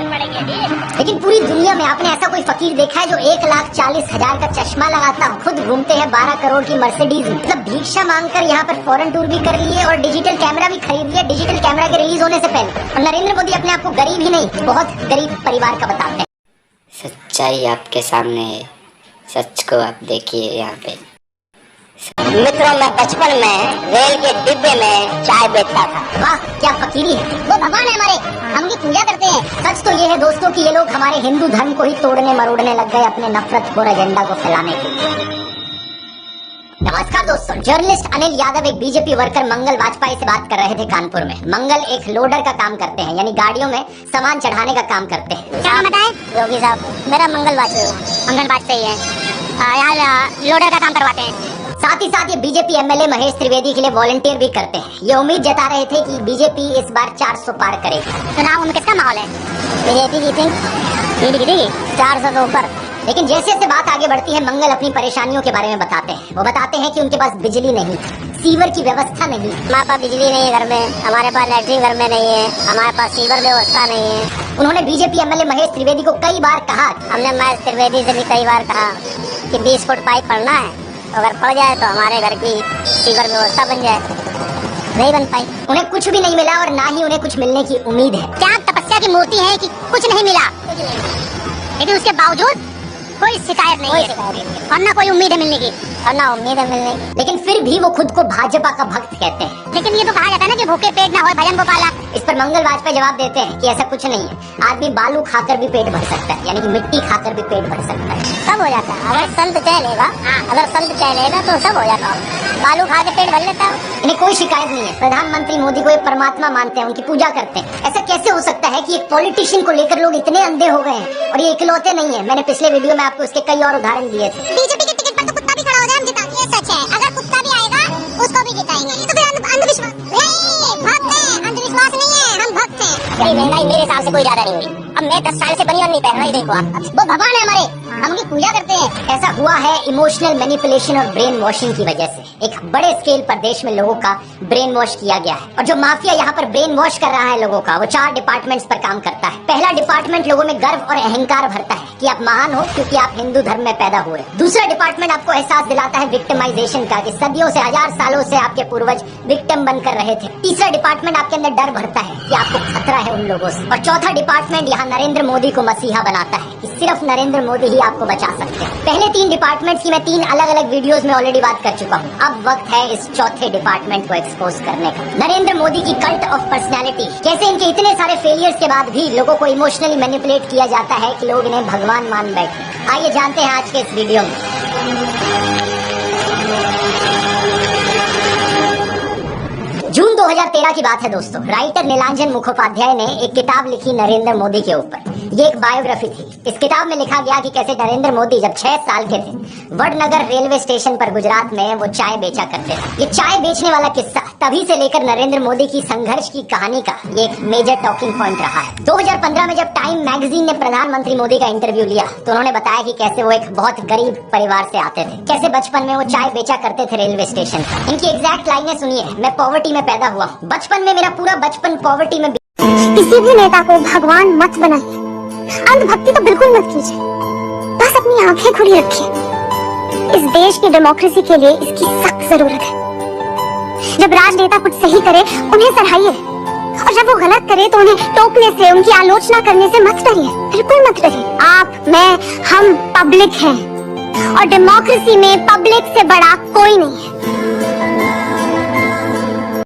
लेकिन पूरी दुनिया में आपने ऐसा कोई फकीर देखा है जो 1,40,000 का चश्मा लगाता, खुद घूमते हैं 12 करोड़ की मर्सिडीज, मतलब भिक्षा मांगकर यहाँ पर फॉरेन टूर भी कर लिए और डिजिटल कैमरा भी खरीद लिया डिजिटल कैमरा के रिलीज होने से पहले। और नरेंद्र मोदी अपने आप को गरीब ही नहीं, बहुत गरीब परिवार का बताते हैं। सच्चाई आपके सामने है, सच को आप देखिए यहाँ पे। मित्रों, मैं बचपन में रेल के डिब्बे में चाय बेचता था। वाह क्या फकीरी है, वो भगवान है हमारे, हम उनकी पूजा करते हैं। सच तो ये है दोस्तों कि ये लोग हमारे हिंदू धर्म को ही तोड़ने मरोड़ने लग गए अपने नफरत खोर एजेंडा को फैलाने के लिए। नमस्कार दोस्तों, जर्नलिस्ट अनिल यादव एक बीजेपी वर्कर मंगल वाजपेयी से बात कर रहे थे कानपुर में। मंगल एक लोडर का काम करते हैं, यानी गाड़ियों में सामान चढ़ाने का काम करते हैं। क्या बताएं योगी साहब, मेरा मंगल वाजपेयी है, यहाँ लोडर का काम करवाते हैं। साथ ही साथ ये बीजेपी एमएलए महेश त्रिवेदी के लिए वॉलंटियर भी करते हैं। ये उम्मीद जता रहे थे कि बीजेपी इस बार 400 पार करेगी। चुनाव में किसका माहौल है? बीजेपी जीतेगी 400 के ऊपर। लेकिन जैसे जैसे बात आगे बढ़ती है, मंगल अपनी परेशानियों के बारे में बताते हैं। वो बताते हैं कि उनके पास बिजली नहीं, सीवर की व्यवस्था नहीं। हमारे पास बिजली नहीं है घर में, हमारे पास लैट्रिन घर में नहीं है, हमारे पास सीवर व्यवस्था नहीं है। उन्होंने बीजेपी एमएलए महेश त्रिवेदी को कई बार कहा, हमने महेश त्रिवेदी से भी कई बार कहा कि 20 फुट पाइप पड़ना है, अगर पड़ जाए तो हमारे घर की सीवर व्यवस्था बन जाए। नहीं बन पाई। उन्हें कुछ भी नहीं मिला और ना ही उन्हें कुछ मिलने की उम्मीद है। क्या तपस्या की मूर्ति है कि कुछ नहीं मिला, लेकिन उसके बावजूद कोई शिकायत नहीं है और ना कोई उम्मीद है मिलने की और ना उम्मीद है मिलने की। लेकिन फिर भी वो खुद को भाजपा का भक्त कहते हैं। लेकिन ये तो कहा जाता है ना कि भूखे पेट ना होए भजन गोपाला। इस पर मंगल वाजपेयी जवाब देते हैं कि ऐसा कुछ नहीं है, आदमी बालू खाकर भी पेट भर सकता है, यानी कि मिट्टी खाकर भी पेट भर सकता है। सब हो जाता है अगर संत चाह लेगा। अगर संत चाह लेगा तो सब हो जाता है, बालू खा के पेट भर लेता है। इन्हें कोई शिकायत नहीं है। प्रधानमंत्री मोदी को एक परमात्मा मानते हैं, उनकी पूजा करते हैं। ऐसा कैसे हो सकता है कि एक पॉलिटिशियन को लेकर लोग इतने अंधे हो गए हैं? और ये इकलौते नहीं है, मैंने पिछले वीडियो में आपको इसके कई और उदाहरण दिए थे। बीजेपी के टिकट पर तो कुत्ता भी खड़ा हो जाए हम जिताएंगे, ये सच है। अगर कुत्ता भी आएगा उसको भी जिताएंगे। ये तो फिर अंधविश्वास नहीं, भक्त है, अंधविश्वास नहीं है, हम भक्त हैं। महंगाई मेरे हिसाब से कोई ज्यादा नहीं हुई। अब मैं 10 साल से बनियान नहीं पहन रही, देखो आप। वो भगवान है हमारे, हम उनकी पूजा करते हैं। ऐसा हुआ है इमोशनल मैनिपुलेशन और ब्रेन वॉशिंग की वजह से। एक बड़े स्केल पर देश में लोगों का ब्रेन वॉश किया गया है और जो माफिया यहाँ पर ब्रेन वॉश कर रहा है लोगों का, वो 4 डिपार्टमेंट्स पर काम करता है। पहला डिपार्टमेंट लोगों में गर्व और अहंकार भरता है कि आप महान हो क्योंकि आप हिंदू धर्म में पैदा हुए। दूसरा डिपार्टमेंट आपको एहसास दिलाता है विक्टिमाइजेशन का, कि सदियों से, 1000 सालों से आपके पूर्वज विक्टिम बनकर रहे थे। तीसरा डिपार्टमेंट आपके अंदर डर भरता है कि आपको खतरा है उन लोगों से। और चौथा डिपार्टमेंट यहाँ नरेंद्र मोदी को मसीहा बनाता है कि सिर्फ नरेंद्र मोदी ही आपको बचा सकते हैं। पहले 3 डिपार्टमेंट्स की मैं 3 अलग अलग वीडियोस में ऑलरेडी बात कर चुका हूँ। अब वक्त है इस चौथे डिपार्टमेंट को एक्सपोज करने का। नरेंद्र मोदी की कल्ट ऑफ पर्सनैलिटी, कैसे इनके इतने सारे फेलियर्स के बाद भी लोगों को इमोशनली मैनिपुलेट किया जाता है कि लोग इन्हें भगवान मान बैठे। आइए जानते हैं आज के इस वीडियो में। जून 2013 की बात है दोस्तों। राइटर नीलांजन मुखोपाध्याय ने एक किताब लिखी नरेंद्र मोदी के ऊपर। ये एक बायोग्राफी थी। इस किताब में लिखा गया कि कैसे नरेंद्र मोदी जब 6 साल के थे, वडनगर रेलवे स्टेशन पर गुजरात में वो चाय बेचा करते थे। ये चाय बेचने वाला किस्सा तभी से लेकर नरेंद्र मोदी की संघर्ष की कहानी का ये एक मेजर टॉकिंग पॉइंट रहा है। 2015 में जब टाइम मैगजीन ने प्रधानमंत्री मोदी का इंटरव्यू लिया तो उन्होंने बताया कि कैसे वो एक बहुत गरीब परिवार से आते थे, कैसे बचपन में वो चाय बेचा करते थे रेलवे स्टेशन पर। इनकी एग्जैक्ट लाइनें सुनिए। मैं पॉवर्टी में पैदा हुआ, बचपन में मेरा पूरा बचपन पॉवर्टी में। किसी भी नेता को भगवान मत बनाइए, अंधभक्ति तो बिल्कुल मत कीजिए, बस अपनी आंखें खुली रखिए। इस देश की डेमोक्रेसी के लिए इसकी सख्त जरूरत है। जब राजनेता कुछ सही करे उन्हें सराहिए, और जब वो गलत करे तो उन्हें टोकने से, उनकी आलोचना करने से मत डरिए, बिल्कुल मत डरिए। आप, मैं, हम पब्लिक हैं और डेमोक्रेसी में पब्लिक से बड़ा